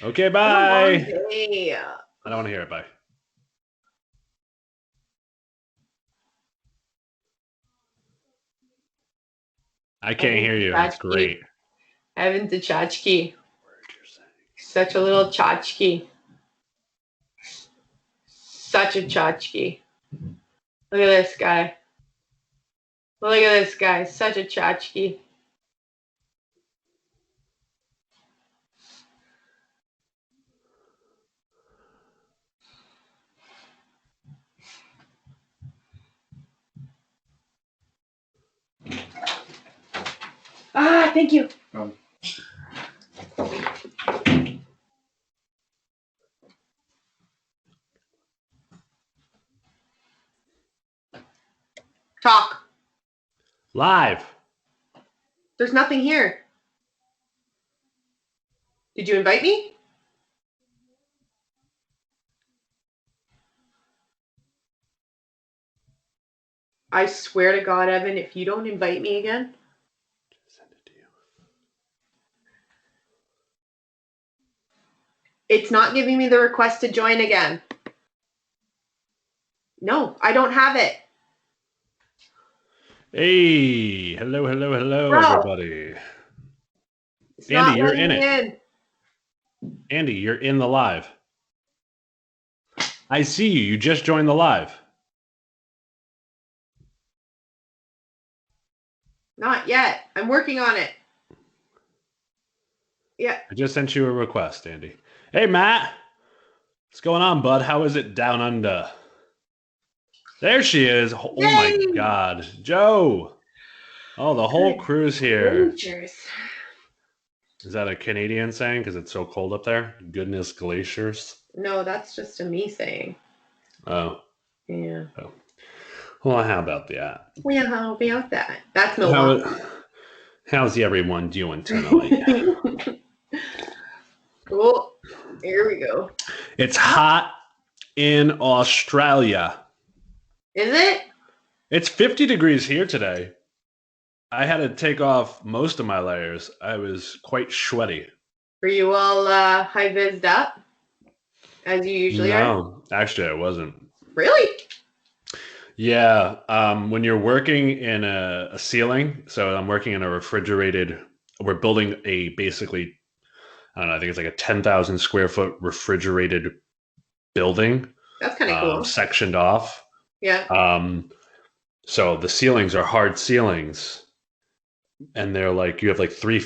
Okay, bye. Day. I don't want to hear it. Bye. I can't hear you. It's great. Evan's a tchotchke. Such a little tchotchke. Such a tchotchke. Look at this guy. Look at this guy. Such a tchotchke. Ah, thank you. Talk. Live. There's nothing here. Did you invite me? I swear to God, Evan, if you don't invite me again. Send it to you. It's not giving me the request to join again. No, I don't have it. Hey, hello, Bro. everybody. It's Andie, not you're letting in me it. Andie, you're in the live. I see you. You just joined the live. Not yet. I'm working on it. Yeah. I just sent you a request, Andie. Hey, Matt. What's going on, bud? How is it down under? There she is. Oh, Yay! my God. Joe. Oh, the whole crew's here. Glaciers. Is that a Canadian saying because it's so cold up there? Goodness glaciers. No, that's just a me saying. Oh. Yeah. Oh. Well, how about that? Well, how about that? That's Milwaukee. How's everyone doing tonight? Cool. Here we go. It's hot in Australia. Is it? It's 50 degrees here today. I had to take off most of my layers. I was quite sweaty. Were you all high-vised up, as you usually are? No, actually, I wasn't. Really? Yeah. When you're working in a ceiling, so I'm working in a refrigerated, we're building a basically, I don't know, I think it's like a 10,000 square foot refrigerated building. That's kind of cool. Sectioned off. Yeah. So the ceilings are hard ceilings, and they're like, you have like 3 or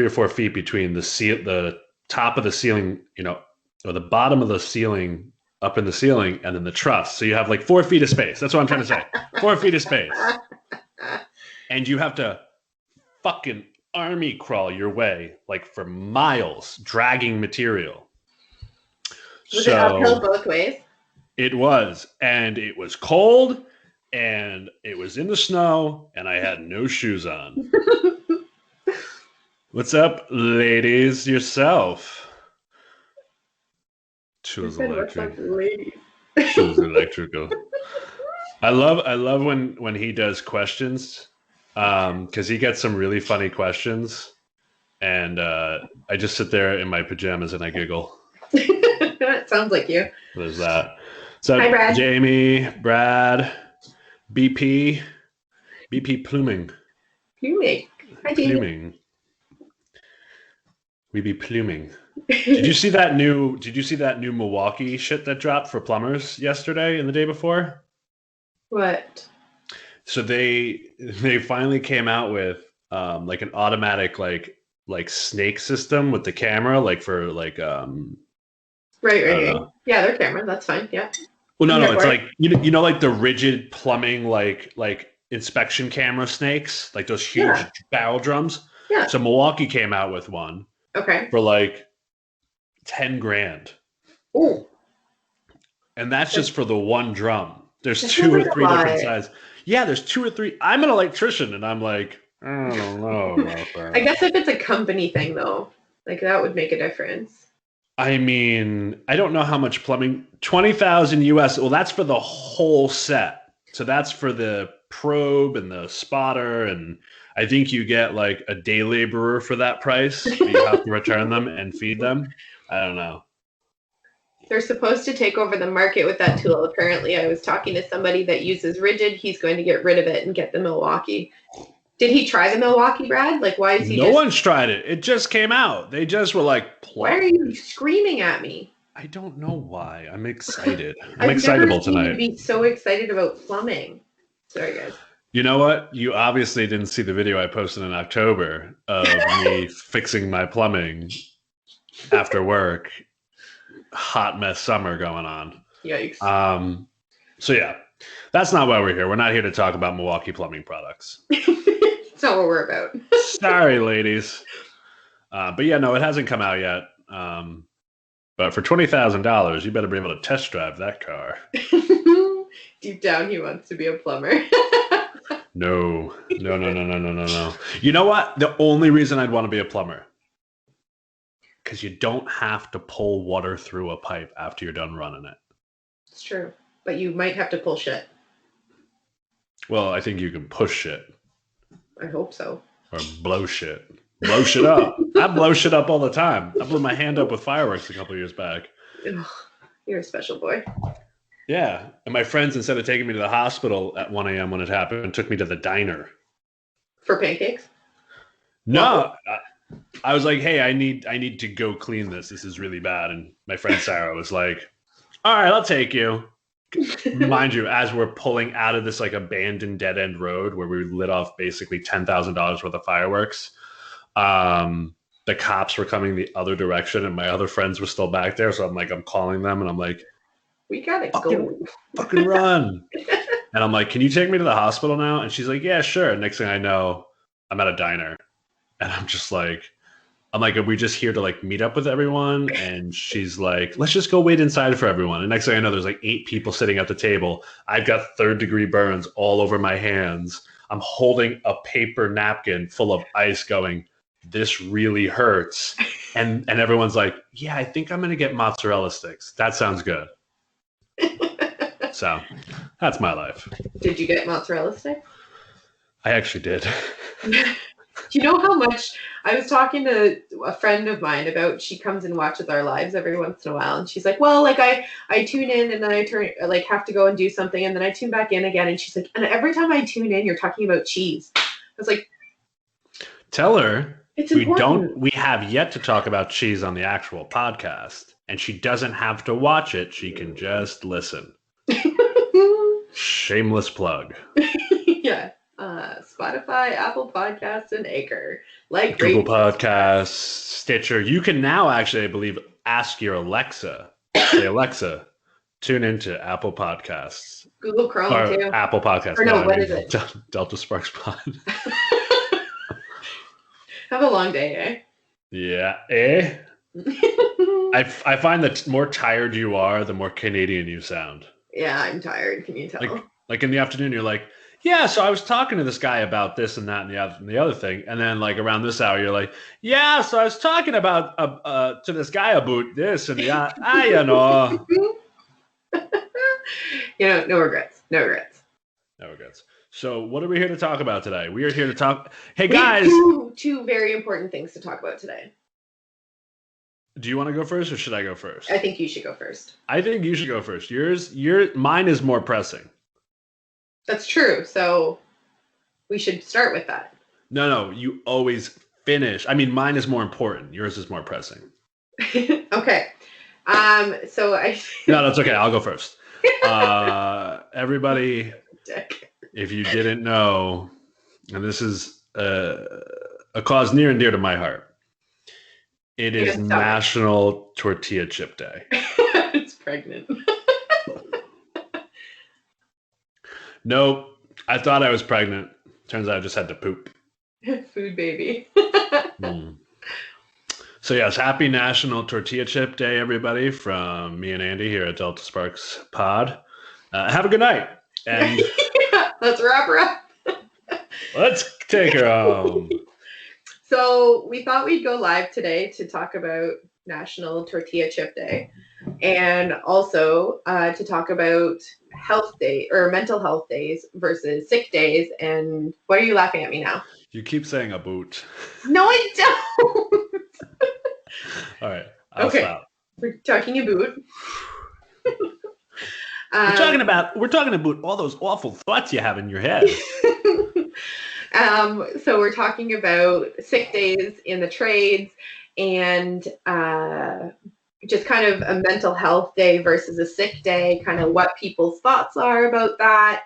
4 feet between the top of the ceiling, or the bottom of the ceiling up in the ceiling, and then the truss. So you have like 4 feet of space. That's what I'm trying to say. 4 feet of space. And you have to fucking army crawl your way like for miles, dragging material. Was it uphill both ways? It was. And it was cold, and it was in the snow, and I had no shoes on. What's up, ladies? Yourself? She was electric. She was electrical. I love when he does questions, because he gets some really funny questions, and I just sit there in my pajamas and I giggle. It sounds like you. There's that. So, hi, Brad. Jamie, Brad, BP pluming. Pluming. Hi, Jamie. Pluming. We be pluming. Did you see that new Milwaukee shit that dropped for plumbers yesterday and the day before? What? So they finally came out with like an automatic like snake system with the camera, like for like Right. Yeah, their camera. That's fine. Yeah. Well, no, it's like like the rigid plumbing like inspection camera snakes, like those huge barrel drums. Yeah. So Milwaukee came out with one. Okay. For like $10,000. Ooh. And that's just for the one drum. There's 2 or 3 different sizes. Yeah, there's 2 or 3. I'm an electrician, and I'm like, I don't know about that. I guess if it's a company thing, though, like that would make a difference. I mean, I don't know how much plumbing. 20,000 US. Well, that's for the whole set. So that's for the probe and the spotter, and I think you get like a day laborer for that price, but you have to return them and feed them. I don't know. They're supposed to take over the market with that tool. Apparently, I was talking to somebody that uses Rigid. He's going to get rid of it and get the Milwaukee. Did he try the Milwaukee, Brad? Like, why is he No one's tried it. It just came out. They just were like, Why are you screaming at me? I don't know why. I'm excited. I've excitable never seen tonight. you be so excited about plumbing. Sorry, guys. You know what? You obviously didn't see the video I posted in October of me fixing my plumbing after work. Hot mess summer going on. Yikes. So yeah, that's not why we're here. We're not here to talk about Milwaukee plumbing products. That's not what we're about. Sorry, ladies. But yeah, no, it hasn't come out yet. But for $20,000, you better be able to test drive that car. Deep down, he wants to be a plumber. No. You know what? The only reason I'd want to be a plumber, because you don't have to pull water through a pipe after you're done running it. It's true. But you might have to pull shit. Well, I think you can push shit. I hope so. Or blow shit. Blow shit up. I blow shit up all the time. I blew my hand up with fireworks a couple of years back. Ugh, you're a special boy. Yeah. And my friends, instead of taking me to the hospital at 1 a.m. when it happened, took me to the diner. For pancakes? No. I was like, hey, I need to go clean this. This is really bad. And my friend Sarah was like, all right, I'll take you. Mind you, as we're pulling out of this like abandoned dead end road where we lit off basically $10,000 worth of fireworks, the cops were coming the other direction and my other friends were still back there. So I'm calling them and I'm like, we gotta go. Fucking run. And I'm like, can you take me to the hospital now? And she's like, yeah, sure. Next thing I know, I'm at a diner. And I'm like, are we just here to like meet up with everyone? And she's like, let's just go wait inside for everyone. And next thing I know, there's like 8 people sitting at the table. I've got 3rd-degree burns all over my hands. I'm holding a paper napkin full of ice going, this really hurts. And everyone's like, yeah, I think I'm going to get mozzarella sticks. That sounds good. So that's my life. Did you get mozzarella sticks? I actually did. Do you know how much I was talking to a friend of mine about, she comes and watches our lives every once in a while. And she's like, well, like I tune in and then I have to go and do something. And then I tune back in again. And she's like, and every time I tune in, you're talking about cheese. I was like, tell her it's important. We have yet to talk about cheese on the actual podcast and she doesn't have to watch it. She can just listen. Shameless plug. Yeah. Spotify, Apple Podcasts, and Anchor. Like Google Podcasts, Stitcher. You can now actually, I believe, ask your Alexa, say, Alexa, tune into Apple Podcasts. Google Chrome, or too. Apple Podcasts. Or no, what is it? Delta Sparks Pod. Have a long day, eh? Yeah, eh? I find that the more tired you are, the more Canadian you sound. Yeah, I'm tired. Can you tell? Like in the afternoon, you're like, yeah, so I was talking to this guy about this and that and the other thing. And then like around this hour, you're like, yeah, so I was talking about to this guy about this and the, you know. No regrets. No regrets. No regrets. So what are we here to talk about today? We are here to talk. Hey, guys. Two very important things to talk about today. Do you want to go first or should I go first? I think you should go first. I think you should go first. Mine is more pressing. That's true. So we should start with that. No, you always finish. I mean, mine is more important. Yours is more pressing. Okay. So No, that's okay. I'll go first. Everybody, if you didn't know, and this is a cause near and dear to my heart, it is National Tortilla Chip Day. It's pregnant. Nope. I thought I was pregnant. Turns out I just had to poop. Food baby. So yes, happy National Tortilla Chip Day, everybody, from me and Andy here at Delta Sparks Pod. Have a good night. And let's wrap her up. Let's take her home. So we thought we'd go live today to talk about National Tortilla Chip Day and also to talk about health day or mental health days versus sick days. And why are you laughing at me now? You keep saying a boot. No, I don't. All right, I'll Okay. stop. We're talking about. We're talking about all those awful thoughts you have in your head. So we're talking about sick days in the trades and just kind of a mental health day versus a sick day, kind of what people's thoughts are about that.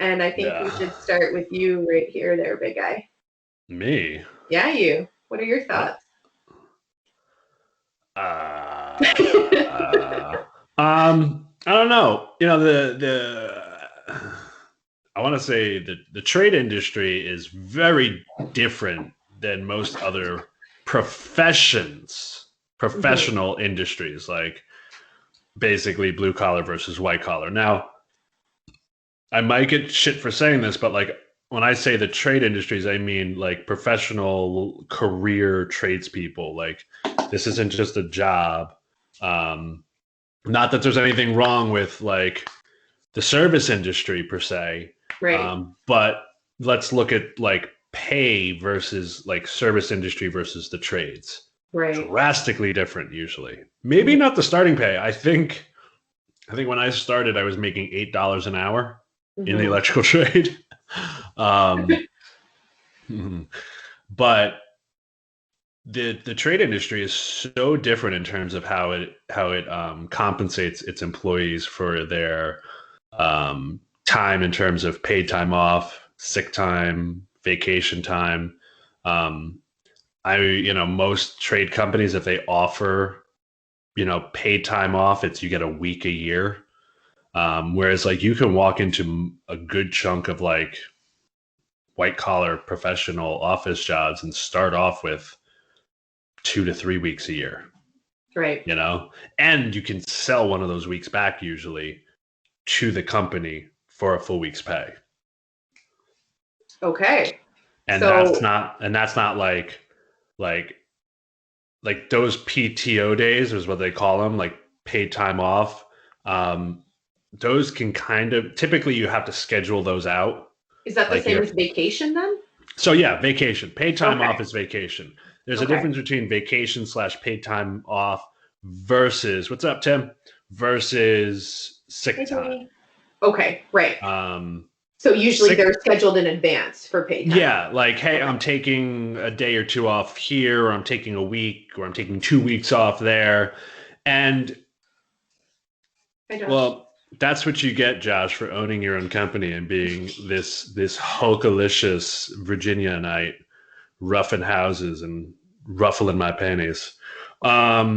And I think we should start with you right here, there, big guy. Me? Yeah, you. What are your thoughts? I don't know. You know, I want to say that the trade industry is very different than most other professional industries, like basically blue collar versus white collar. Now, I might get shit for saying this, but like when I say the trade industries, I mean like professional career tradespeople. Like this isn't just a job. Not that there's anything wrong with like the service industry per se, right? But let's look at like pay versus like service industry versus the trades. Right. Drastically different usually. Maybe not the starting pay. I think when I started, I was making $8 an hour in the electrical trade. But the trade industry is so different in terms of how it compensates its employees for their time in terms of paid time off, sick time, vacation time. Most trade companies, if they offer, paid time off, you get a week a year. Whereas like you can walk into a good chunk of like white collar professional office jobs and start off with 2 to 3 weeks a year. Right. And you can sell one of those weeks back usually to the company for a full week's pay. Okay. And that's not like those PTO days is what they call them, like paid time off. Those can typically you have to schedule those out. Is that the same as vacation then? So yeah, vacation. Paid time off is vacation. There's a difference between vacation / paid time off versus, what's up, Tim? Versus sick time. Okay, right. So usually they're scheduled in advance for paid time. Yeah, like, hey, I'm taking a day or two off here, or I'm taking a week, or I'm taking 2 weeks off there. And, well, that's what you get, Josh, for owning your own company and being this hokalicious Virginianite, roughing houses and ruffling my panties. I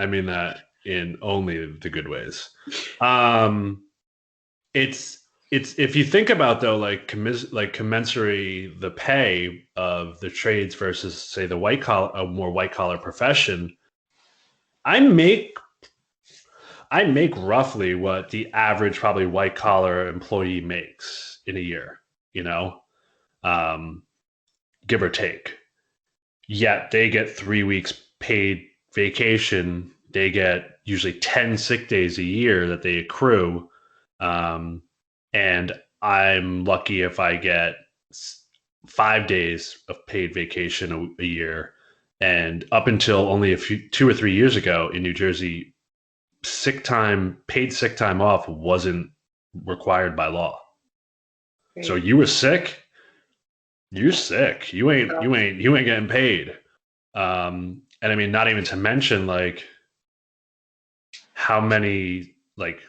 mean that in only the good ways. It's if you think about though, like commensurate the pay of the trades versus say the more white collar profession. I make roughly what the average probably white collar employee makes in a year, give or take. Yet they get 3 weeks paid vacation. They get usually 10 sick days a year that they accrue. And I'm lucky if I get 5 days of paid vacation a year. And up until only 2 or 3 years ago in New Jersey, paid sick time off wasn't required by law. Right. So you were sick, you're sick. You ain't getting paid. And I mean, not even to mention like how many like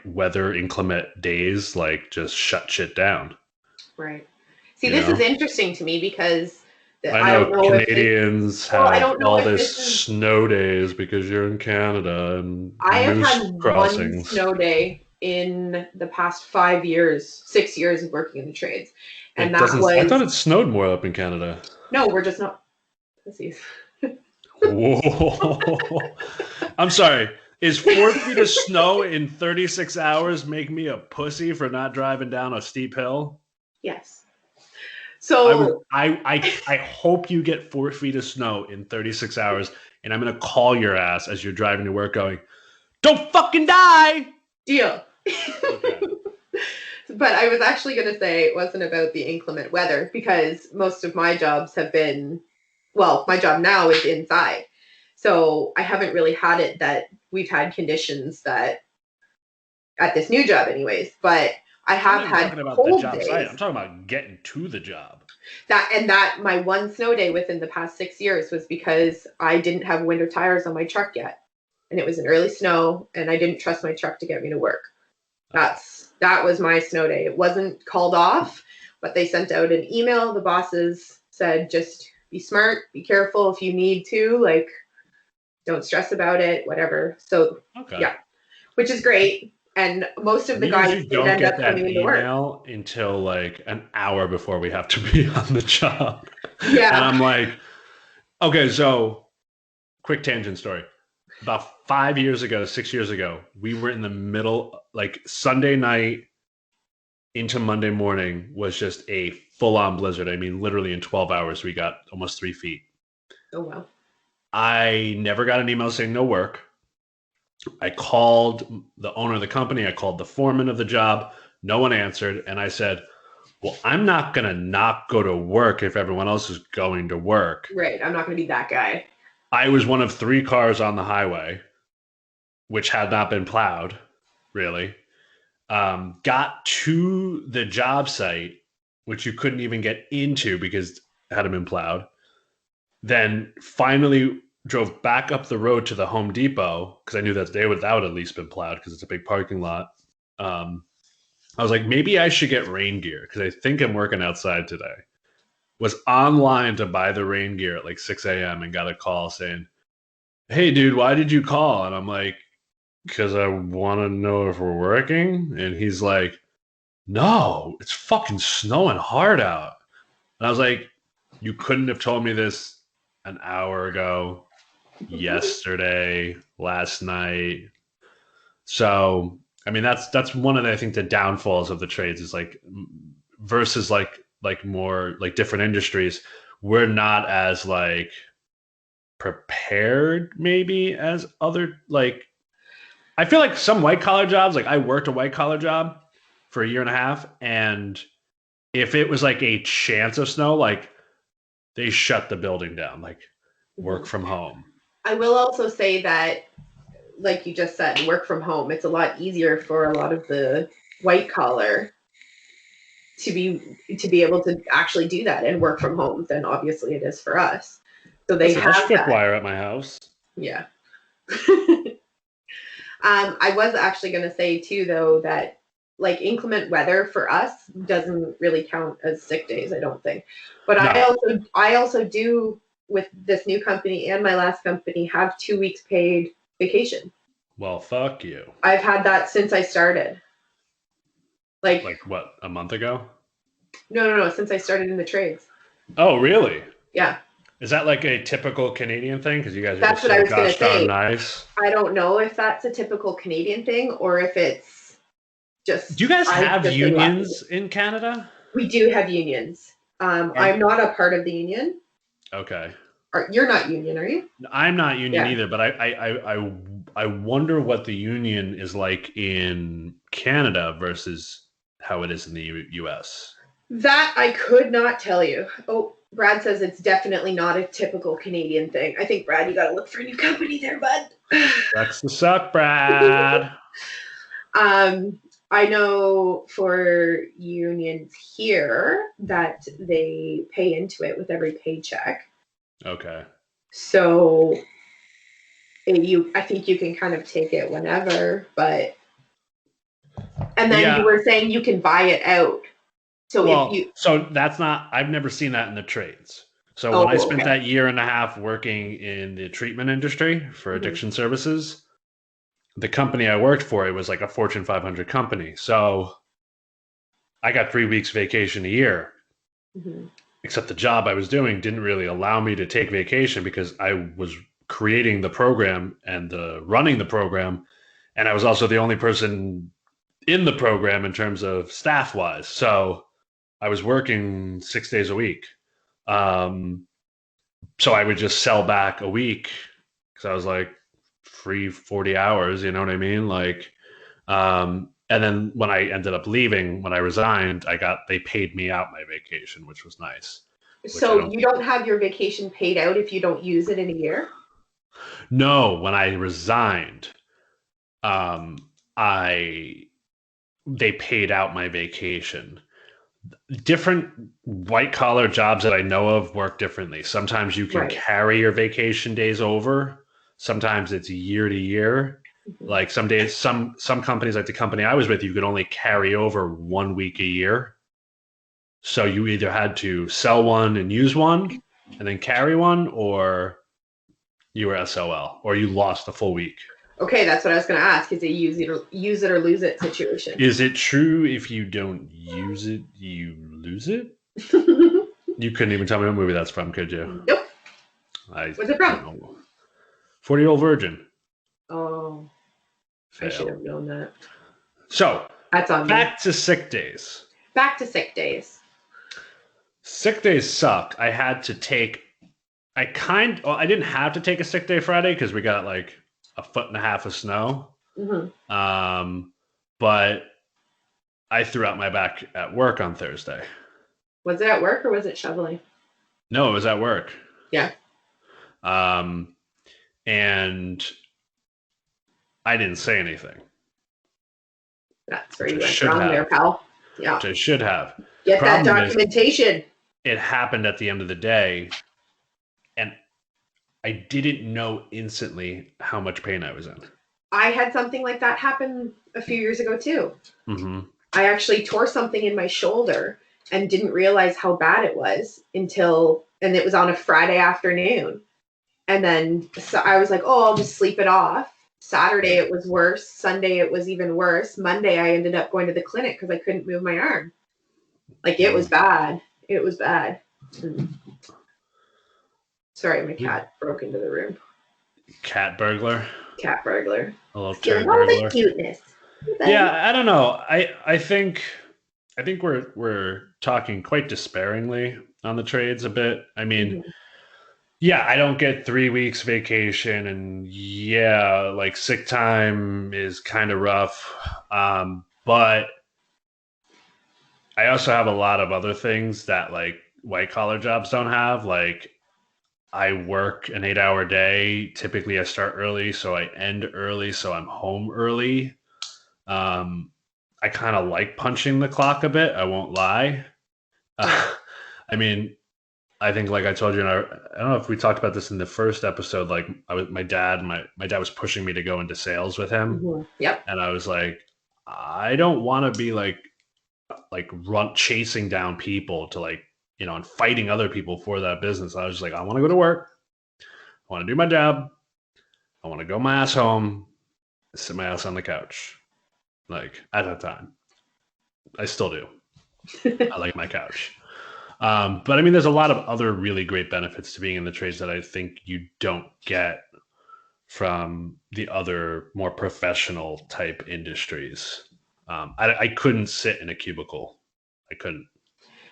weather inclement days like just shut shit down. Right. See, this is interesting to me because I know Canadians have all this snow days because you're in Canada, and I have had one snow day in the past 6 years of working in the trades. And I thought it snowed more up in Canada. No, we're just not pussies. Whoa. I'm sorry. Is 4 feet of snow in 36 hours make me a pussy for not driving down a steep hill? Yes. So I hope you get 4 feet of snow in 36 hours, and I'm gonna call your ass as you're driving to work, going, "Don't fucking die!" Deal. Okay. But I was actually going to say it wasn't about the inclement weather, because most of my jobs have been, well, my job now is inside. So I haven't really had it that we've had conditions that, at this new job anyways, but I I'm have not even had talking about the cold job site. days. I'm talking about getting to the job. That my one snow day within the past 6 years was because I didn't have winter tires on my truck yet. And it was an early snow, and I didn't trust my truck to get me to work. That was my snow day. It wasn't called off, but they sent out an email. The bosses said, just be smart, be careful if you need to, like, don't stress about it, whatever. So Okay. yeah, which is great. And most of the We guys usually did don't end get up that coming into work. email until like an hour before we have to be on the job. Yeah. And I'm like, okay, so quick tangent story. About 5 years ago, 6 years ago, we were in the middle, like Sunday night into Monday morning was just a full on blizzard. I mean, literally in 12 hours, we got almost 3 feet. Oh, wow. I never got an email saying no work. I called the owner of the company. I called the foreman of the job. No one answered. And I said, well, I'm not going to not go to work if everyone else is going to work. Right. I'm not going to be that guy. I was one of 3 cars on the highway, which had not been plowed, really. Got to the job site, which you couldn't even get into because it hadn't been plowed. Then finally drove back up the road to the Home Depot because I knew that that would at least been plowed because it's a big parking lot. I was like, maybe I should get rain gear because I think I'm working outside today. Was online to buy the rain gear at like 6 a.m. and got a call saying, hey, dude, why did you call? And I'm like, because I want to know if we're working. And he's like, no, it's fucking snowing hard out. And I was like, you couldn't have told me this an hour ago, yesterday, last night. So, I mean, that's one of the, I think the downfalls of the trades is like versus like more like different industries. We're not as like prepared maybe as other like I feel like some white collar jobs, like I worked a white collar job for a year and a half, and if it was like a chance of snow, like they shut the building down, like work from home. I will also say that, like you just said, work from home. It's a lot easier for a lot of the white collar to be able to actually do that and work from home than obviously it is for us. So they Listen, I'll have strip that. wire at my house. Yeah. I was actually going to say too, though, that like inclement weather for us doesn't really count as sick days, I don't think. But No. I also do, with this new company and my last company, have 2 weeks paid vacation. Well, fuck you. I've had that since I started. Like what, a month ago? No, since I started in the trades. Oh, really? Yeah. Is that like a typical Canadian thing? Because you guys are That's just what I so was going to gosh darn say. nice. I don't know if that's a typical Canadian thing or if it's just. Do you guys have unions in Canada? We do have unions. I'm not a part of the union. Okay. You're not union, are you? I'm not union either, but I wonder what the union is like in Canada versus how it is in the U.S. That I could not tell you. Oh, Brad says it's definitely not a typical Canadian thing. I think, Brad, you got to look for a new company there, bud. That's the suck, Brad. I know for unions here that they pay into it with every paycheck. Okay. So I think you can kind of take it whenever, but and then you were saying you can buy it out. So so that's not, I've never seen that in the trades. So when I spent that year and a half working in the treatment industry for addiction services, the company I worked for, it was like a Fortune 500 company. So I got 3 weeks vacation a year. Mm-hmm. Except the job I was doing didn't really allow me to take vacation because I was creating the program and running the program. And I was also the only person in the program in terms of staff wise. So I was working 6 days a week. So I would just sell back a week because I was like free 40 hours, you know what I mean? Like, and And then when I ended up leaving, when I resigned, they paid me out my vacation, which was nice. So you don't have your vacation paid out if you don't use it in a year? No, when I resigned, they paid out my vacation. Different white collar jobs that I know of work differently. Sometimes you can carry your vacation days over. Sometimes it's year to year. Like some days, some companies, like the company I was with, you could only carry over 1 week a year. So you either had to sell one and use one and then carry one, or you were SOL, or you lost a full week. Okay, that's what I was going to ask. Is it use it or lose it situation? Is it true if you don't use it, you lose it? You couldn't even tell me what movie that's from, could you? Nope. What's it from? 40-Year-Old Virgin. Oh, fail. I should have known that. So, that's on back to sick days. Back to sick days. Sick days suck. I had to take... I didn't have to take a sick day Friday because we got like 1.5 feet of snow. Mm-hmm. But I threw out my back at work on Thursday. Was it at work or was it shoveling? No, it was at work. Yeah. And I didn't say anything. That's where you went wrong there, pal. Yeah. Which I should have. Get that documentation. It happened at the end of the day. And I didn't know instantly how much pain I was in. I had something like that happen a few years ago too. Mm-hmm. I actually tore something in my shoulder and didn't realize how bad it was and it was on a Friday afternoon. And then so I was like, oh, I'll just sleep it off. Saturday it was worse. Sunday it was even worse. Monday I ended up going to the clinic because I couldn't move my arm. Like it was bad. It was bad. Sorry, my cat broke into the room. Cat burglar? Cat burglar. A little cat burglar. All the cuteness. Yeah, I don't know. I think we're talking quite despairingly on the trades a bit. I mean, yeah, I don't get 3 weeks vacation, and yeah, like sick time is kind of rough. But I also have a lot of other things that like white collar jobs don't have. Like I work an 8-hour day. Typically I start early, so I end early, so I'm home early. I kind of like punching the clock a bit. I won't lie. I mean, I think like I told you, I don't know if we talked about this in the first episode. Like my dad was pushing me to go into sales with him. Mm-hmm. Yep. And I was like, I don't want to be like chasing down people to like, you know, and fighting other people for that business. I was just like, I want to go to work. I want to do my job. I want to go my ass home, sit my ass on the couch. Like at that time, I still do. I like my couch. But I mean, there's a lot of other really great benefits to being in the trades that I think you don't get from the other more professional type industries. I couldn't sit in a cubicle. I couldn't.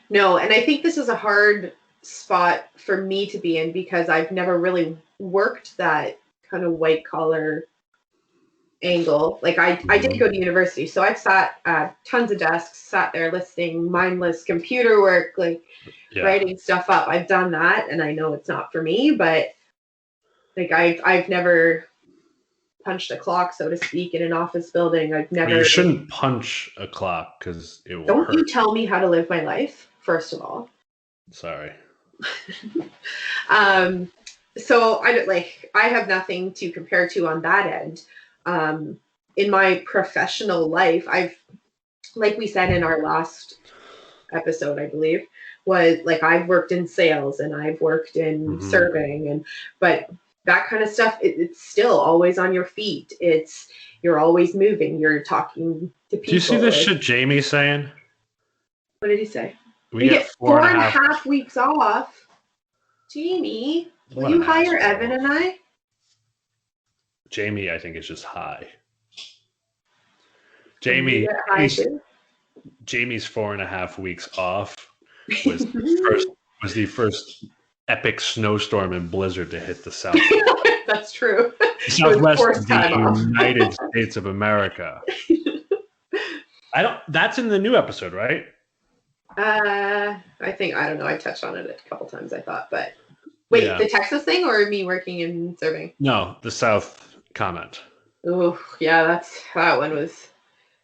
No, and I think this is a hard spot for me to be in because I've never really worked that kind of white collar angle. Like I did go to university, so I've sat at tons of desks, sat there listening, mindless computer work, like writing stuff up. I've done that, and I know it's not for me, but like I've never punched a clock, so to speak, in an office building. I've never. You shouldn't punch a clock because it will Don't hurt. You tell me how to live my life, first of all. Sorry. So I have nothing to compare to on that end. In my professional life, like we said in our last episode, I believe, was like I've worked in sales and I've worked in serving, but that kind of stuff, it's still always on your feet. You're always moving. You're talking to people. Do you see this shit Jamie's saying? What did he say? We get 4.5 weeks off. Jamie, will you hire Evan and I? Jamie, I think, is just high. Jamie's 4.5 weeks off was the first epic snowstorm and blizzard to hit the South. That's true. Southwest of the United States of America. That's in the new episode, right? I think, I don't know. I touched on it a couple times, I thought, but wait, Yeah. the Texas thing or me working and serving? No, the South comment. Oh, yeah, that one was.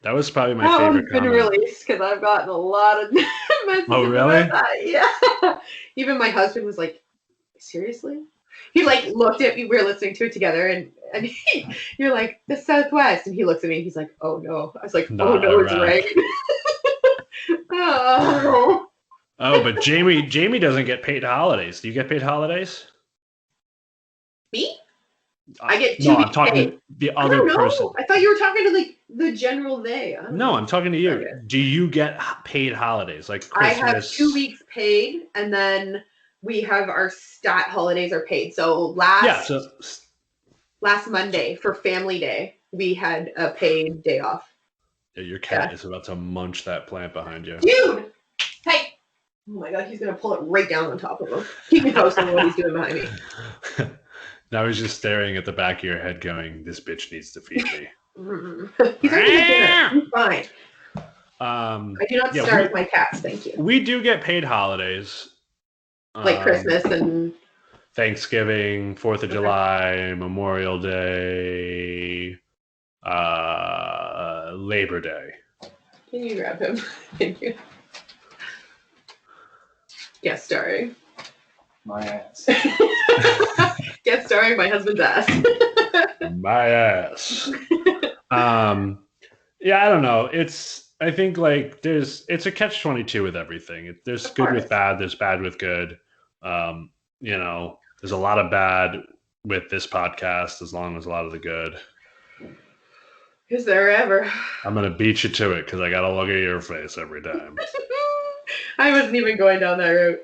That was probably my That favorite one's been comment. released because I've gotten a lot of messages Oh, really? about that. Yeah. Even my husband was like, seriously? He like looked at me, we were listening to it together, and you're like, the Southwest. And he looks at me, he's like, oh no. I was like, oh Not no, it's Iraq. right. Oh. Oh, but Jamie doesn't get paid holidays. Do you get paid holidays? Me? I get 2 No, I'm weeks talking paid. the I other don't know. person. I thought you were talking to like the general they. I don't No, know. I'm talking to you. Okay. Do you get paid holidays like I Christmas? have 2 weeks paid, and then we have our stat holidays are paid. So last Monday for Family Day, we had a paid day off. Your cat is about to munch that plant behind you. Dude! Hey! Oh my god, he's gonna pull it right down on top of him. Keep me posted on what he's doing behind me. Now he's just staring at the back of your head going, this bitch needs to feed me. He's already dinner. He's fine. I do not starve my cats, thank you. We do get paid holidays. Like Christmas and Thanksgiving, 4th of July, Memorial Day, Labor Day. Can you grab him? Thank you. Guest starring. My ass. Guest starring my husband's ass. My ass. Yeah, I don't know. I think like it's a catch-22 with everything. There's good with bad, there's bad with good. There's a lot of bad with this podcast as long as a lot of the good. Is there ever? I'm going to beat you to it because I got to look at your face every time. I wasn't even going down that route.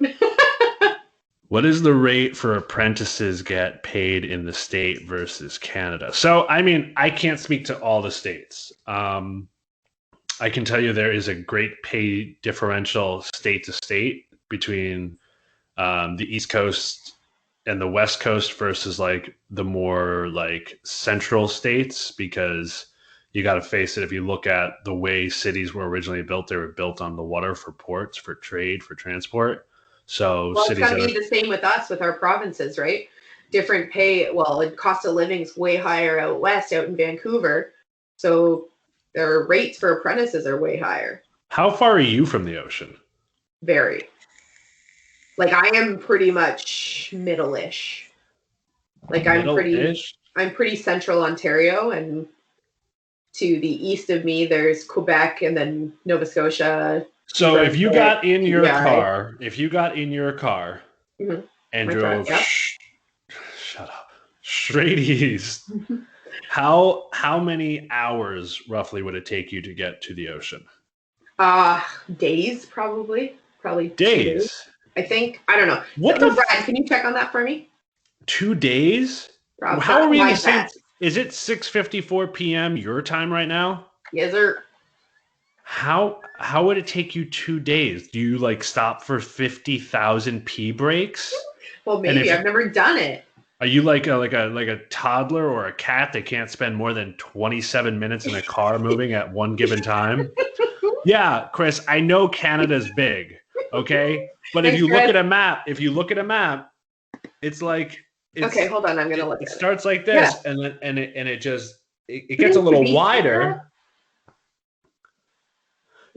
What is the rate for apprentices get paid in the state versus Canada? So, I mean, I can't speak to all the states. I can tell you there is a great pay differential state to state between the East Coast and the West Coast versus like the more like central states, because you got to face it. If you look at the way cities were originally built, they were built on the water for ports, for trade, for transport. So it's got to be the same with us, with our provinces, right? Different pay. Well, cost of living is way higher out west, out in Vancouver. So their rates for apprentices are way higher. How far are you from the ocean? Very. Like I am pretty much middle-ish. Like I'm pretty central Ontario, and to the east of me there's Quebec and then Nova Scotia. So if you got in your car, mm-hmm. and drove shut up straight east, how many hours roughly would it take you to get to the ocean? Days probably days. I think. I don't know. Brad, can you check on that for me? 2 days? Rob, how are we in the same? Is it 6:54 p.m. your time right now? Yes, sir. How would it take you 2 days? Do you like stop for 50,000 pee breaks? Well, maybe I've never done it. Are you like a toddler or a cat that can't spend more than 27 minutes in a car moving at one given time? Yeah, Chris, I know Canada's big, okay? But if you look at a map, it's like okay, hold on, I'm gonna look at it. It starts like this, and then it gets a little wider.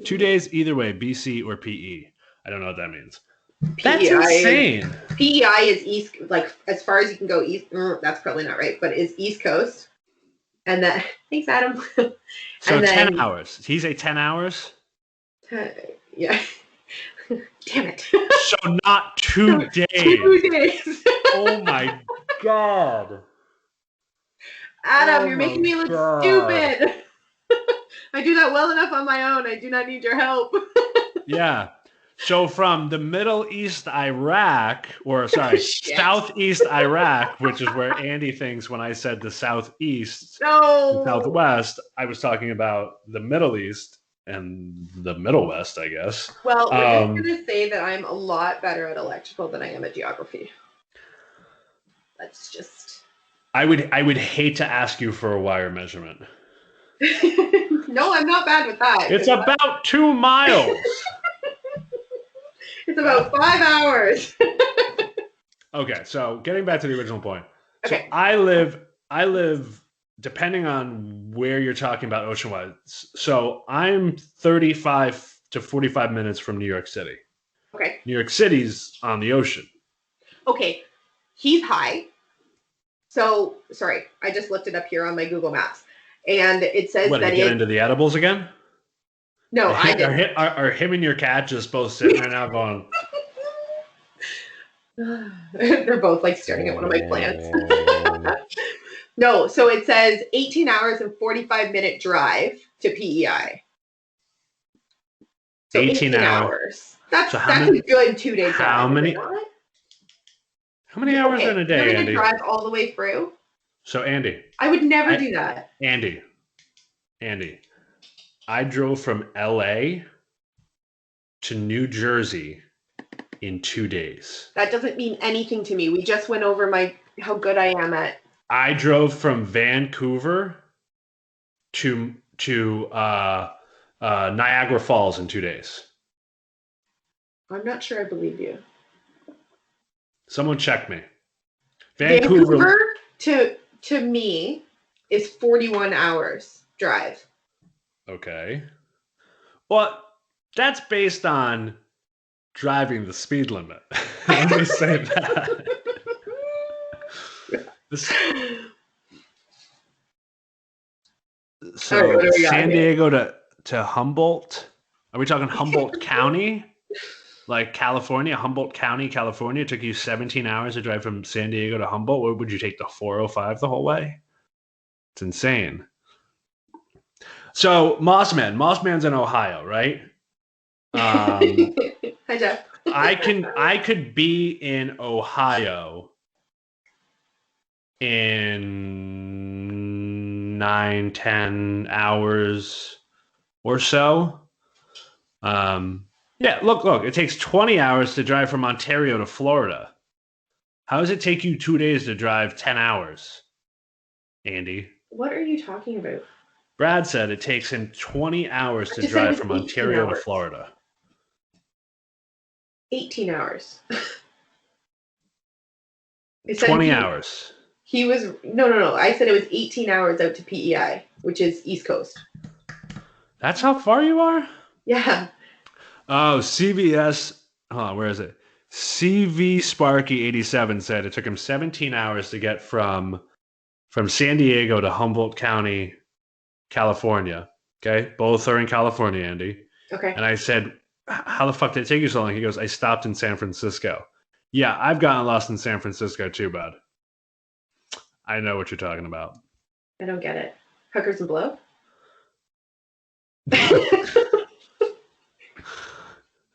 2 days either way, BC or PE. I don't know what that means. That's insane. PEI is east, like as far as you can go east. That's probably not right, but it's East Coast. And then thanks, Adam. So 10 hours. Did he say 10 hours? Yeah. Damn it. So not 2 days. 2 days. Oh my god. Adam, you're making me look stupid. I do that well enough on my own. I do not need your help. Yeah. So from the Middle East Iraq, Southeast Iraq, which is where Andy thinks when I said the Southeast, the Southwest, I was talking about the Middle East and the Middle West, I guess. Well, we're just going to say that I'm a lot better at electrical than I am at geography. That's just... I would hate to ask you for a wire measurement. No, I'm not bad with that. It's about 2 miles. It's about 5 hours. Okay, so getting back to the original point. Okay. So I live, depending on where you're talking about ocean-wise. So I'm 35 to 45 minutes from New York City. Okay. New York City's on the ocean. Okay. He's high. So, sorry, I just looked it up here on my Google Maps. And it says What, that you get into the edibles again? No, I didn't. Are him and your cat just both sitting there now going... They're both like staring at one of my plants. No, so it says 18 hours and 45-minute drive to PEI. So 18 hours. That's a good 2 day drive. How many hours in a day, You're Andy? to drive all the way through? So, Andy. I would never do that. Andy. I drove from LA to New Jersey in 2 days. That doesn't mean anything to me. We just went over how good I am at. I drove from Vancouver to Niagara Falls in 2 days. I'm not sure I believe you. Someone check me. Vancouver to me is 41 hours drive. Okay. Well, that's based on driving the speed limit. Let me say that. So right, San Diego to Humboldt. Are we talking Humboldt County? Like California, Humboldt County, California, it took you 17 hours to drive from San Diego to Humboldt. Or would you take the 405 the whole way? It's insane. So Mossman's in Ohio, right? Hi, Jeff. I could be in Ohio in 9-10 hours or so. Yeah, look, it takes 20 hours to drive from Ontario to Florida. How does it take you 2 days to drive 10 hours, Andy? What are you talking about? Brad said it takes him 20 hours to drive from Ontario to Florida. 18 hours. 20 hours. He was no. I said it was 18 hours out to PEI, which is East Coast. That's how far you are? Yeah. Oh, CVS. Hold on, where is it? CV Sparky 87 said it took him 17 hours to get from San Diego to Humboldt County, California. Okay, both are in California, Andy. Okay. And I said, how the fuck did it take you so long? He goes, I stopped in San Francisco. Yeah, I've gotten lost in San Francisco too, bud. I know what you're talking about. I don't get it. Hookers and blow?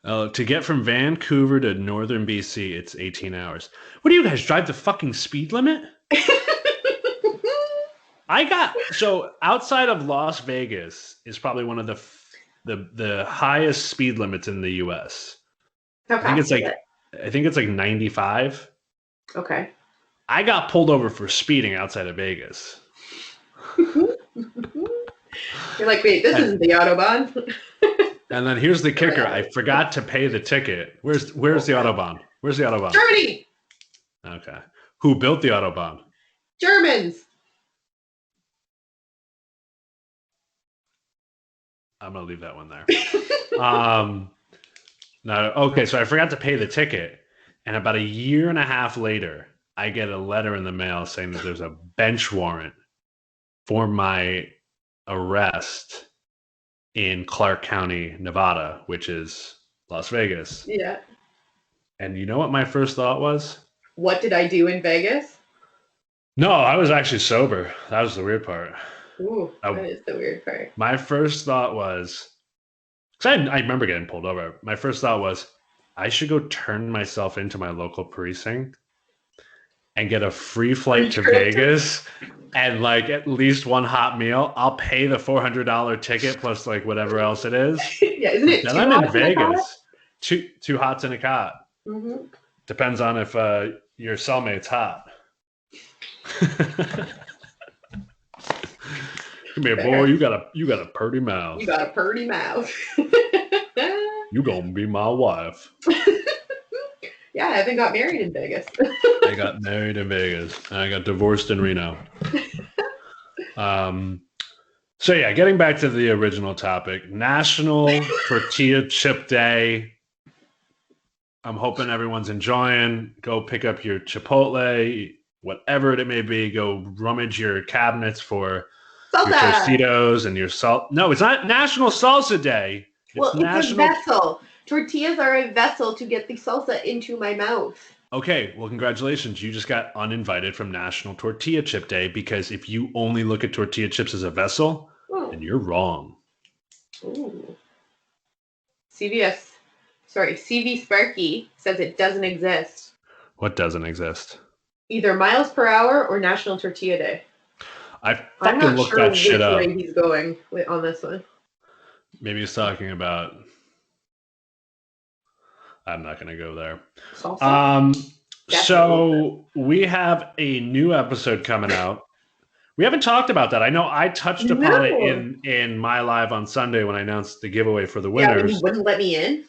To get from Vancouver to northern BC, it's 18 hours. What do you guys drive the fucking speed limit? So outside of Las Vegas is probably one of the highest speed limits in the US. How fast I think it's like 95. Okay. I got pulled over for speeding outside of Vegas. You're like, wait, this isn't the Autobahn. And then here's the kicker. I forgot to pay the ticket. Where's the Autobahn? Where's the Autobahn? Germany. Okay. Who built the Autobahn? Germans. I'm going to leave that one there. No, okay, so I forgot to pay the ticket. And about a year and a half later, I get a letter in the mail saying that there's a bench warrant for my arrest in Clark County, Nevada, which is Las Vegas. Yeah. And you know what my first thought was? What did I do in Vegas? No, I was actually sober. That was the weird part. Ooh, that is the weird part. My first thought was, because I remember getting pulled over. My first thought was, I should go turn myself into my local precinct and get a free flight to Vegas and like at least one hot meal. I'll pay the $400 ticket plus like whatever else it is. Yeah, isn't it? Then I'm in Vegas. Two hots in a cot. Mm-hmm. Depends on if your cellmate's hot. Come here, Fair. boy. You got a pretty mouth. You got a pretty mouth. You gonna be my wife. Yeah, Evan got married in Vegas. I got married in Vegas. And I got divorced in Reno. So yeah, getting back to the original topic, National Tortilla Chip Day. I'm hoping everyone's enjoying. Go pick up your Chipotle, whatever it may be. Go rummage your cabinets for your Tostitos and your salt. No, it's not National Salsa Day. It's a vessel. Tortillas are a vessel to get the salsa into my mouth. Okay, well, congratulations. You just got uninvited from National Tortilla Chip Day because if you only look at tortilla chips as a vessel, then you're wrong. Ooh. CV Sparky says it doesn't exist. What doesn't exist? Either miles per hour or National Tortilla Day. I fucking looked that shit up. I'm not sure which way he's going on this one. Maybe he's talking about... I'm not going to go there. So we have a new episode coming out. We haven't talked about that. I know I touched upon it in my live on Sunday when I announced the giveaway for the winners. Yeah, but you wouldn't let me in?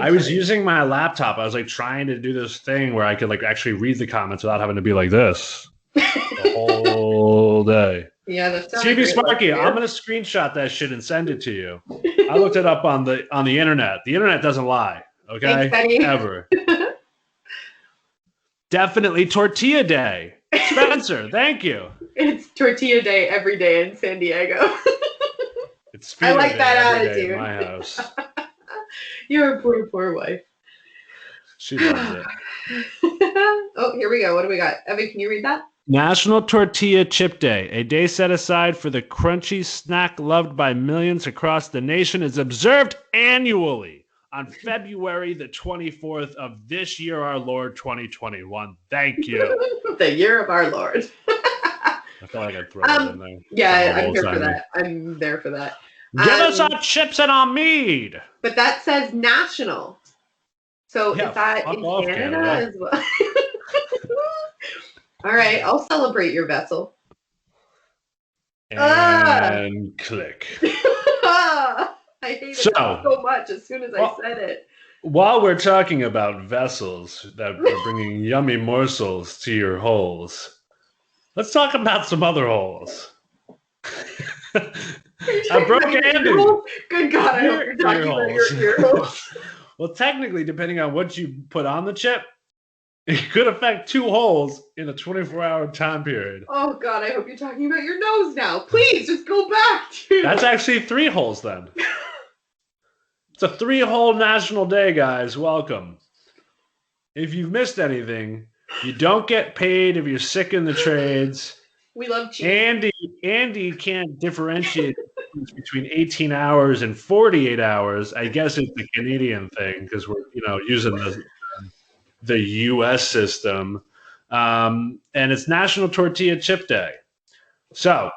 I was using my laptop. I was like trying to do this thing where I could like actually read the comments without having to be like this the whole day. Yeah, that's CB Sparky, I'm gonna screenshot that shit and send it to you. I looked it up on the internet. The internet doesn't lie. Okay, thanks, ever. Definitely Tortilla Day. Spencer, thank you. It's Tortilla Day every day in San Diego. I like that attitude. In my house. You're a poor wife. She loves it. Oh, here we go. What do we got? Evan, can you read that? National Tortilla Chip Day, a day set aside for the crunchy snack loved by millions across the nation, is observed annually on February the 24th of this year, our Lord, 2021. Thank you. The year of our Lord. I feel like I'd throw it in there. Yeah, I'm here for that. I'm there for that. Give us our chips and our mead. But that says national. So is that in Canada as well? All right, I'll celebrate your vessel. And click. I hated it so much as soon as I said it. While we're talking about vessels that are bringing yummy morsels to your holes, let's talk about some other holes. I broke Andy. Good God, I hope you're talking about your ear holes. Well, technically, depending on what you put on the chip, it could affect 2 holes in a 24-hour time period. Oh, God, I hope you're talking about your nose now. Please, just go back to... That's actually 3 holes, then. It's a 3-hole national day, guys. Welcome. If you've missed anything, you don't get paid if you're sick in the trades. We love cheese. Andy can't differentiate between 18 hours and 48 hours. I guess it's the Canadian thing because we're using the U.S. system. And it's National Tortilla Chip Day. So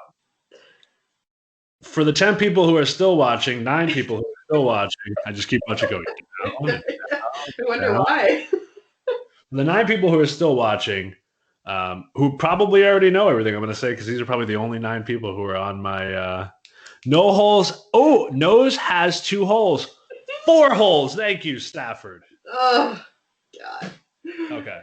for the 10 people who are still watching, 9 people who are still watching, I just keep watching going. I wonder why. The 9 people who are still watching, who probably already know everything I'm going to say because these are probably the only 9 people who are on my no holes. Oh, nose has 2 holes. 4 holes. Thank you, Stafford. Oh, God. Okay.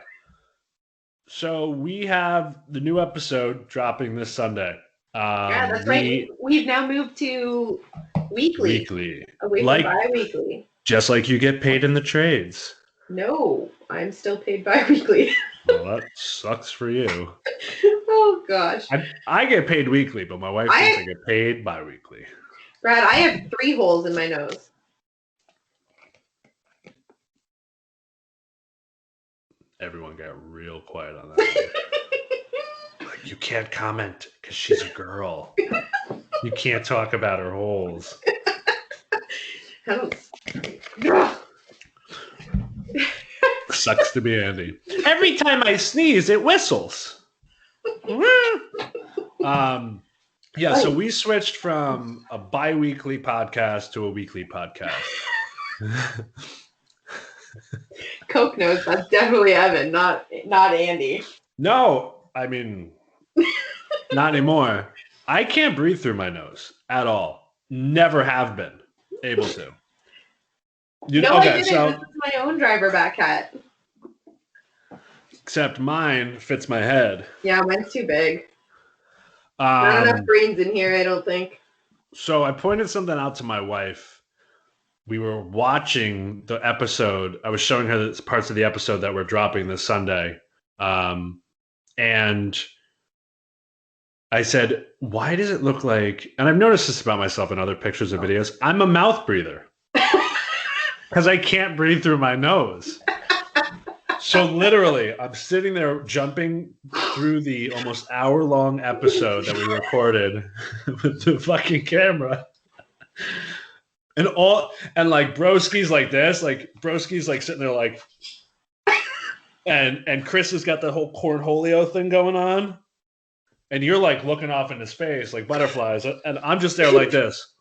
So we have the new episode dropping this Sunday. Yeah, that's right. We've now moved to weekly. Away from bi-weekly. Just like you get paid in the trades. No, I'm still paid bi-weekly. Well, that sucks for you. Oh, gosh. I get paid weekly, but my wife thinks I get paid bi-weekly. Brad, I have 3 holes in my nose. Everyone got real quiet on that. Like, you can't comment because she's a girl. You can't talk about her holes. Sucks to be Andy. Every time I sneeze, it whistles. So we switched from a bi-weekly podcast to a weekly podcast. Coke knows that's definitely Evan, not Andy. No, I mean, not anymore. I can't breathe through my nose at all. Never have been able to. I didn't. This is my own driver back hat. Except mine fits my head. Yeah, mine's too big. Not enough brains in here, I don't think. So I pointed something out to my wife. We were watching the episode. I was showing her the parts of the episode that we're dropping this Sunday. And I said, why does it look like, and I've noticed this about myself in other pictures or videos, I'm a mouth breather. Because I can't breathe through my nose. So literally, I'm sitting there jumping through the almost hour-long episode that we recorded with the fucking camera. And like Broski's like this, like Broski's like sitting there like, and Chris has got the whole cornholio thing going on. And you're like looking off into space like butterflies. And I'm just there like this.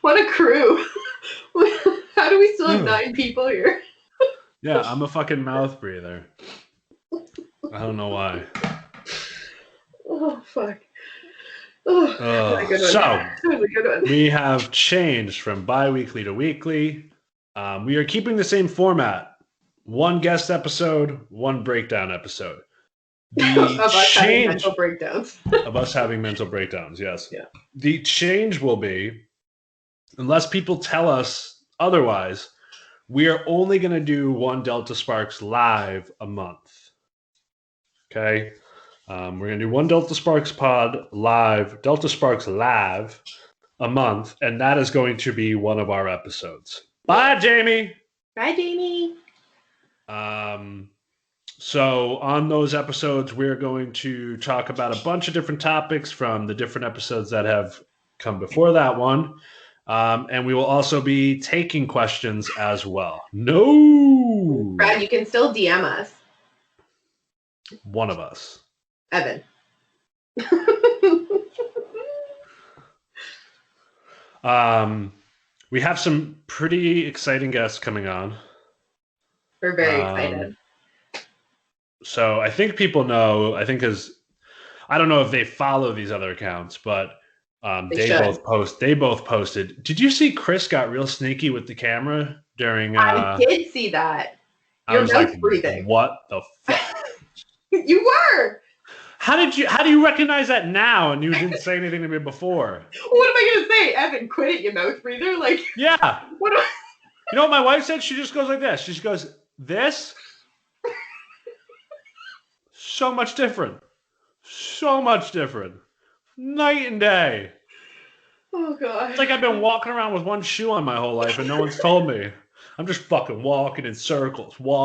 What a crew. How do we still have 9 people here? Yeah, I'm a fucking mouth breather. I don't know why. Oh, fuck. Oh, so, we have changed from bi-weekly to weekly. We are keeping the same format. 1 guest episode, 1 breakdown episode. Of us having mental breakdowns. Of us having mental breakdowns, yes. Yeah. The change will be, unless people tell us otherwise, we are only going to do 1 Delta Sparks live a month. Okay? We're going to do 1 Delta Sparks pod live, Delta Sparks live a month, and that is going to be one of our episodes. Bye, Jamie! Bye, Jamie! So on those episodes, we're going to talk about a bunch of different topics from the different episodes that have come before that one. And we will also be taking questions as well. No! Brad, you can still DM us. One of us. Evan. We have some pretty exciting guests coming on. We're very excited. So I think people know, because I don't know if they follow these other accounts, but they both posted. Did you see Chris got real sneaky with the camera during I did see that. Your mouth breathing. What the fuck? You were. How do you recognize that now and you didn't say anything to me before? What am I gonna say? Evan, quit it, you mouth breather. Like, yeah. What am You know what my wife said? She just goes like this. She just goes, this? So much different. So much different. Night and day. Oh, God. It's like I've been walking around with 1 shoe on my whole life and no one's told me. I'm just fucking walking in circles. Was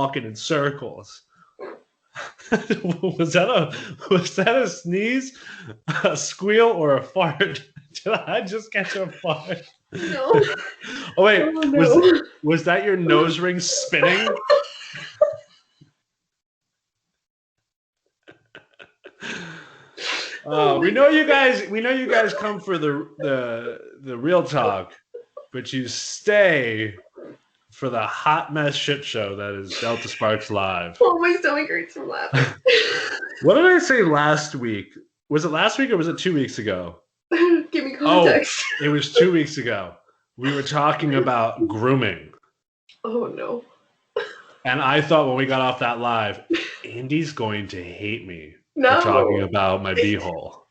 that a sneeze, a squeal, or a fart? Did I just catch a fart? No. Oh, wait. Oh, no. Was that your nose ring spinning? We know you guys come for the real talk, but you stay for the hot mess shit show that is Delta Sparks Live. Oh, my stomach hurts from laughing. What did I say last week? Was it last week or was it 2 weeks ago? Give me context. Oh, it was 2 weeks ago. We were talking about grooming. Oh, no. And I thought when we got off that live, Andie's going to hate me. No. For talking about my beehole.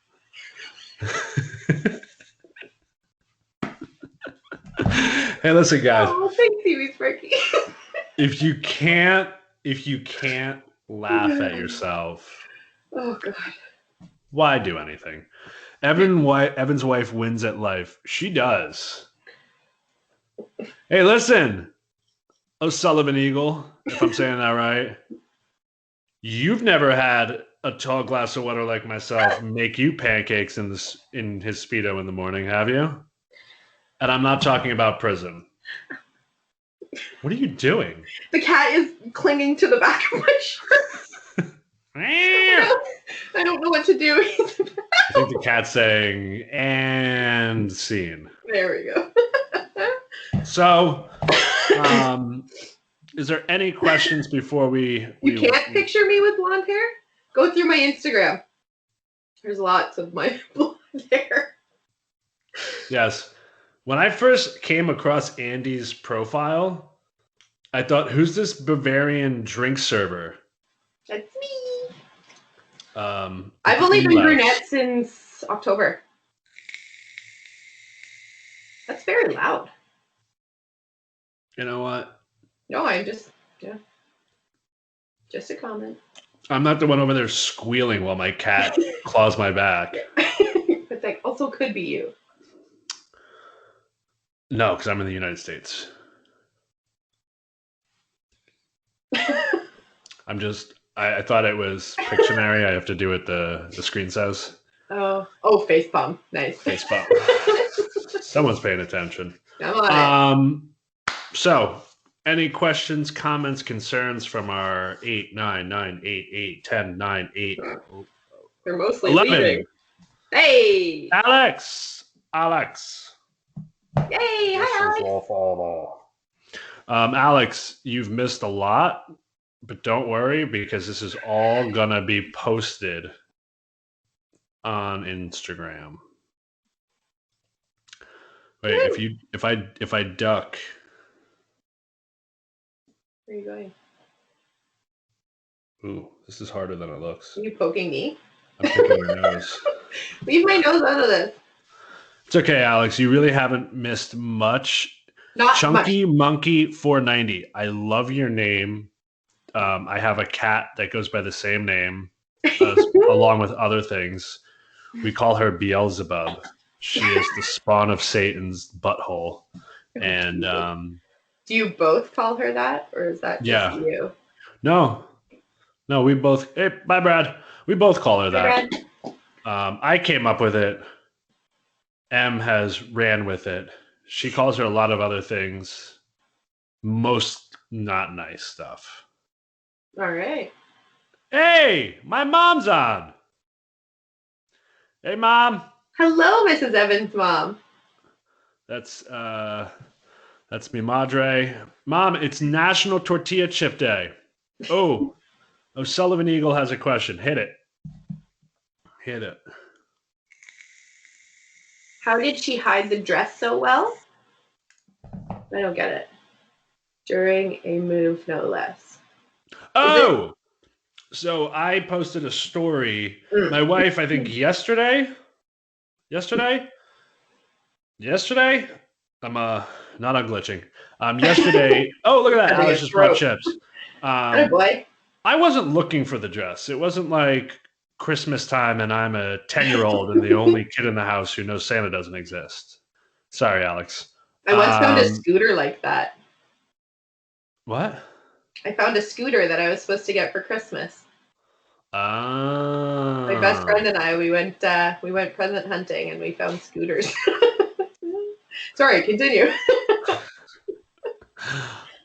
Hey, listen, guys. Oh, thanks, Stevie Sparky. If you can't laugh at yourself, oh God, why do anything? Evan's wife wins at life. She does. Hey, listen, O'Sullivan Eagle, if I'm saying that right. You've never had a tall glass of water like myself make you pancakes in his Speedo in the morning, have you? And I'm not talking about prison. What are you doing? The cat is clinging to the back of my shirt. I don't know what to do. I think the cat's saying, and scene. There we go. So, is there any questions before we... You can't picture me with blonde hair? Go through my Instagram. There's lots of my blood there. Yes. When I first came across Andy's profile, I thought, who's this Bavarian drink server? That's me. With I've the only been earlobes. brunette since October. That's very loud. You know what? No, I'm just a comment. I'm not the one over there squealing while my cat claws my back. It's like also could be you. No, because I'm in the United States. I'm just. I thought it was Pictionary. I have to do what the screen says. Oh, facepalm. Nice. Facepalm. Someone's paying attention. Come on. So, any questions, comments, concerns from our 8, 9, 9, 8, 8, 10, 9, 8, They're mostly 11. leaving. Hey! Alex! Yay! Hi, Alex! Alex, you've missed a lot, but don't worry because this is all gonna be posted on Instagram. Wait, if I duck. Where are you going? Ooh, this is harder than it looks. Are you poking me? I'm poking your nose. Leave my nose out of this. It's okay, Alex. You really haven't missed much. Not Chunky much. Monkey 490. I love your name. I have a cat that goes by the same name, along with other things. We call her Beelzebub. She is the spawn of Satan's butthole. And do you both call her that, or is that just you? No, we both. Hey, bye, Brad. We both call her that. Brad. I came up with it. M has ran with it. She calls her a lot of other things. Most not nice stuff. All right. Hey, my mom's on. Hey, Mom. Hello, Mrs. Evans' mom. That's mi madre. Mom, it's National Tortilla Chip Day. Oh, Sullivan Eagle has a question. Hit it. How did she hide the dress so well? I don't get it. During a move, no less. Oh, so I posted a story. My wife, I think yesterday. I'm not unglitching. Yesterday. Oh, look at that! Alex just brought chips. Boy. I wasn't looking for the dress. It wasn't like Christmas time and I'm a 10-year-old and the only kid in the house who knows Santa doesn't exist. Sorry, Alex. I once found a scooter like that. What? I found a scooter that I was supposed to get for Christmas. My best friend and I, we went present hunting and we found scooters. Sorry, continue.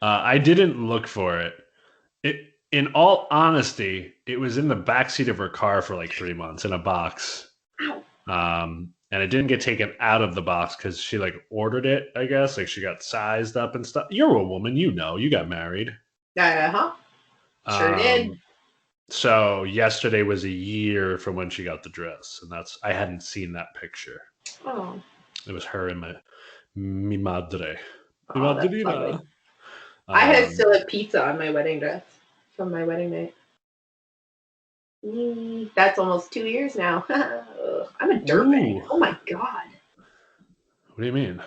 I didn't look for it. In all honesty, it was in the backseat of her car for like 3 months in a box. And it didn't get taken out of the box because she like ordered it, I guess. Like she got sized up and stuff. You're a woman, you got married. Sure did. So yesterday was a year from when she got the dress, and I hadn't seen that picture. Oh. It was her and mi madre. Mi madrina. I had still a pizza on my wedding dress from my wedding night. That's almost 2 years now. I'm a dirtbag. Oh my god. What do you mean?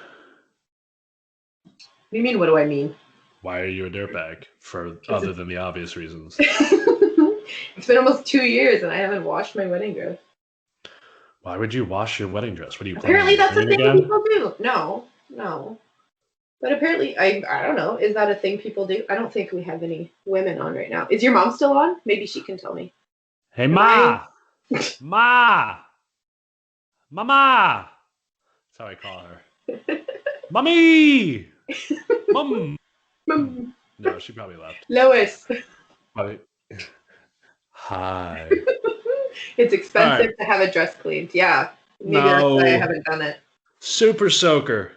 What do you mean? What do I mean? Why are you a dirtbag? Other than the obvious reasons. It's been almost 2 years and I haven't washed my wedding dress. Why would you wash your wedding dress? What are you? Apparently, that's a thing people do. No. But apparently, I don't know. Is that a thing people do? I don't think we have any women on right now. Is your mom still on? Maybe she can tell me. Hey, Ma! Mama! That's how I call her. Mommy! Mom! No, she probably left. Lois. Hi. It's expensive to have a dress cleaned. Yeah. Maybe that's why I haven't done it. Super soaker.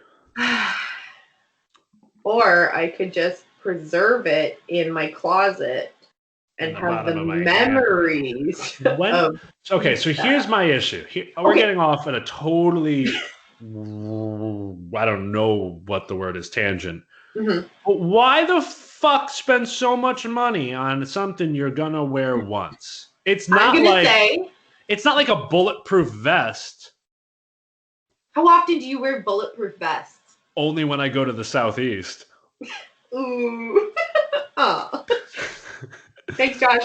Or I could just preserve it in my closet and the have the bottom of my hand. memories of Okay, so here's my issue. We're Okay. getting off at a totally, I don't know what the word is, tangent. Mhm. But why the fuck spend so much money on something you're gonna wear once? It's I'm not gonna like say, it's not like a bulletproof vest. how often do you wear bulletproof vests? Only when I go to the southeast. Ooh. Oh. Thanks, Josh.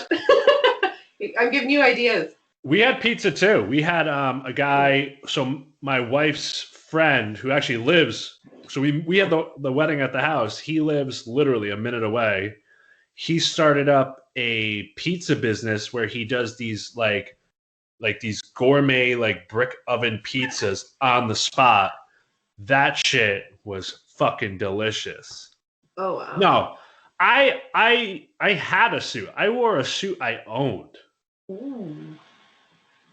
I'm giving you ideas. We had pizza too. We had a guy. So my wife's friend, who actually lives. So we had the wedding at the house. He lives literally a minute away. He started up a pizza business where he does these like these gourmet like brick oven pizzas on the spot. That shit was fucking delicious. Oh wow. No, I had a suit. I wore a suit I owned. Ooh.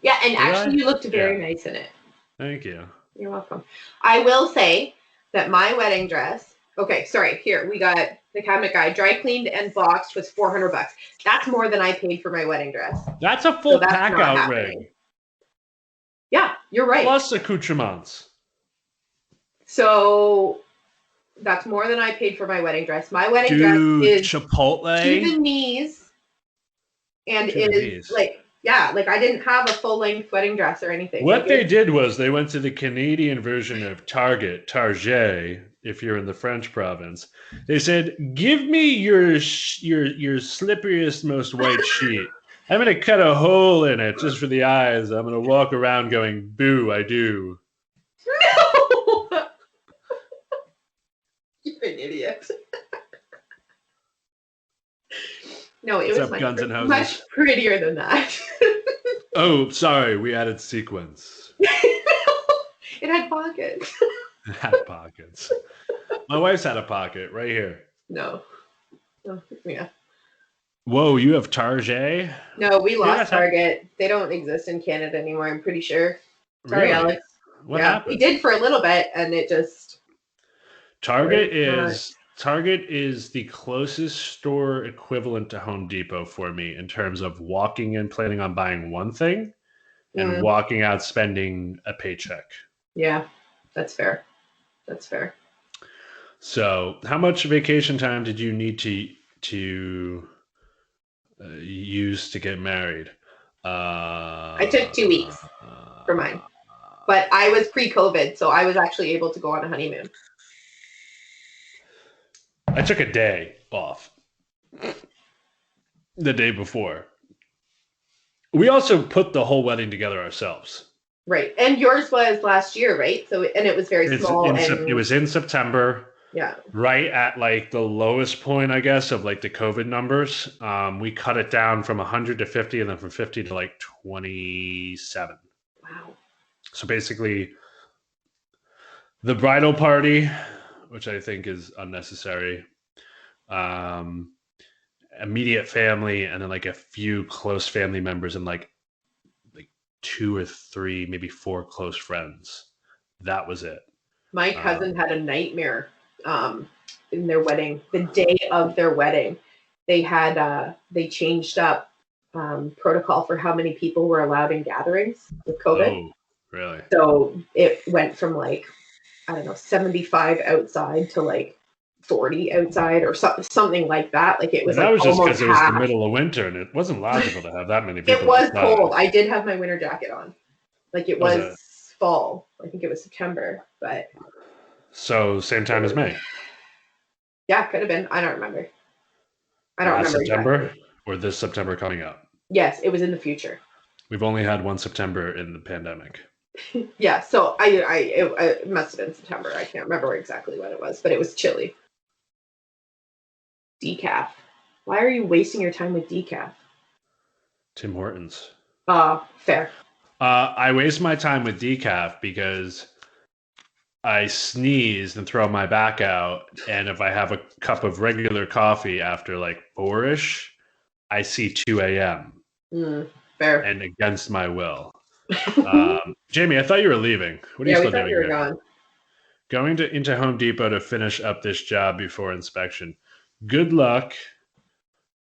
Yeah, and Did actually I? you looked very Yeah. nice in it. Thank you. You're welcome. I will say that my wedding dress, okay, sorry, here, we got the cabinet guy, dry cleaned and boxed was $400. That's more than I paid for my wedding dress. That's a full that's pack not out happening. rig. Yeah, you're right. Plus accoutrements. So that's more than I paid for my wedding dress. My wedding Dude, dress is Chipotle. to the knees, and To the it is knees. like, yeah, like I didn't have a full-length wedding dress or anything. What Like, they did was they went to the Canadian version of Target, if you're in the French province. They said, "Give me your slipperiest, most white sheet. I'm going to cut a hole in it just for the eyes. I'm going to walk around going, boo, I do." No! You're an idiot. No, it What's was up, Guns and Hoses? much prettier than that. Oh, sorry, we added sequins. It had pockets. It had pockets. My wife's had a pocket right here. No. Oh, yeah. Whoa, you have Target? No, we lost that's how- Target. They don't exist in Canada anymore, I'm pretty sure. Sorry, Really? Alex. What yeah, happened? we did for a little bit, and it just... Target is the closest store equivalent to Home Depot for me in terms of walking in planning on buying one thing and walking out spending a paycheck. Yeah, that's fair. That's fair. So, how much vacation time did you need to use to get married? I took 2 weeks for mine, but I was pre-COVID, so I was actually able to go on a honeymoon. I took a day off the day before. We also put the whole wedding together ourselves. Right, and yours was last year, right? So, and it was very small. It was in September. Yeah. Right at like the lowest point, I guess, of like the COVID numbers. We cut it down from 100 to 50, and then from 50 to like 27. Wow. So basically, the bridal party, which I think is unnecessary, immediate family, and then like a few close family members, and like 2 or 3, maybe 4 close friends. That was it. My cousin had a nightmare in their wedding. The day of their wedding, they had they changed up protocol for how many people were allowed in gatherings with COVID. Oh, really? So it went from like, I don't know, 75 outside to like 40 outside or something like that. Like it was that like was just almost because it was the half. middle of winter and it wasn't logical to have that many people. It was outside. cold. I did have my winter jacket on. Like it was fall. I think it was September, but. So same time as May. Yeah, could have been. I don't remember. I don't remember September exactly. Or this September coming up. Yes, it was in the future. We've only had one September in the pandemic. Yeah, so it must have been September. I can't remember exactly what it was, but it was chilly. Decaf. Why are you wasting your time with decaf? Tim Hortons. Fair. I waste my time with decaf because I sneeze and throw my back out, and if I have a cup of regular coffee after like 4-ish, I see 2 a.m. Fair. And against my will. Jamie, I thought you were leaving. What are you still doing you were here? gone. Going into Home Depot to finish up this job before inspection. Good luck.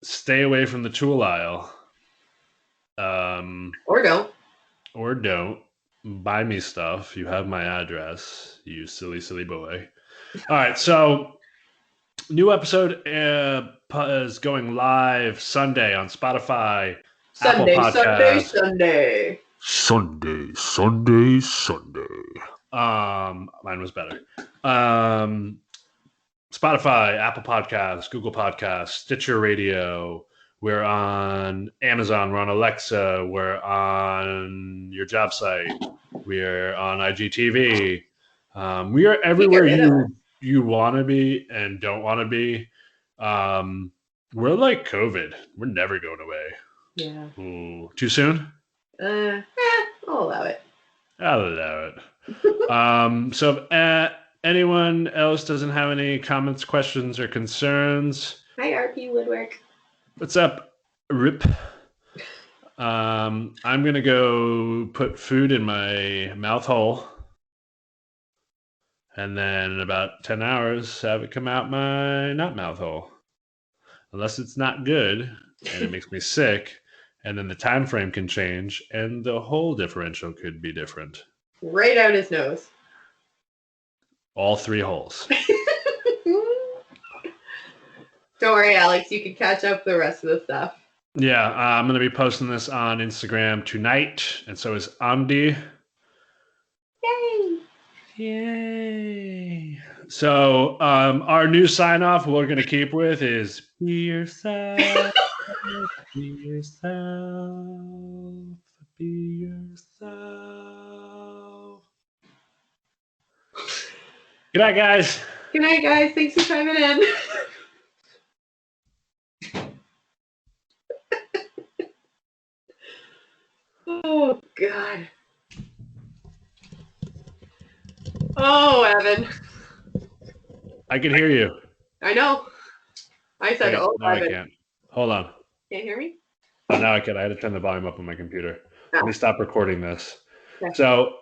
stay away from the tool aisle. Or don't. Or don't. Buy me stuff. You have my address, you silly, silly boy. All right, so new episode is going live Sunday on Spotify, Sunday, Apple Sunday, Podcasts. Sunday. Sunday. Mine was better. Spotify, Apple Podcasts, Google Podcasts, Stitcher Radio. We're on Amazon. We're on Alexa. We're on your job site. We're on IGTV. We are everywhere you want to be and don't want to be. We're like COVID. We're never going away. Yeah. Ooh, too soon? I'll allow it. I'll allow it. So if anyone else doesn't have any comments, questions, or concerns, Hi, RP Woodwork. what's up, Rip? I'm gonna go put food in my mouth hole, and then in about 10 hours have it come out my not mouth hole, unless it's not good and it makes me sick, and then the time frame can change and the hole differential could be different. Right out his nose. All 3 holes. Don't worry, Alex. You can catch up the rest of the stuff. Yeah, I'm going to be posting this on Instagram tonight, and so is Andie. Yay! So our new sign-off we're going to keep with is be yourself, be yourself, be yourself. Good night, guys. Good night, guys. Thanks for chiming in. Oh, God. Oh, Evan. I can hear you. I know. I said, Wait, oh, no, I Evan. can't. Hold on. Can't hear me? Oh, now I can. I had to turn the volume up on my computer. Oh. Let me stop recording this. Okay. So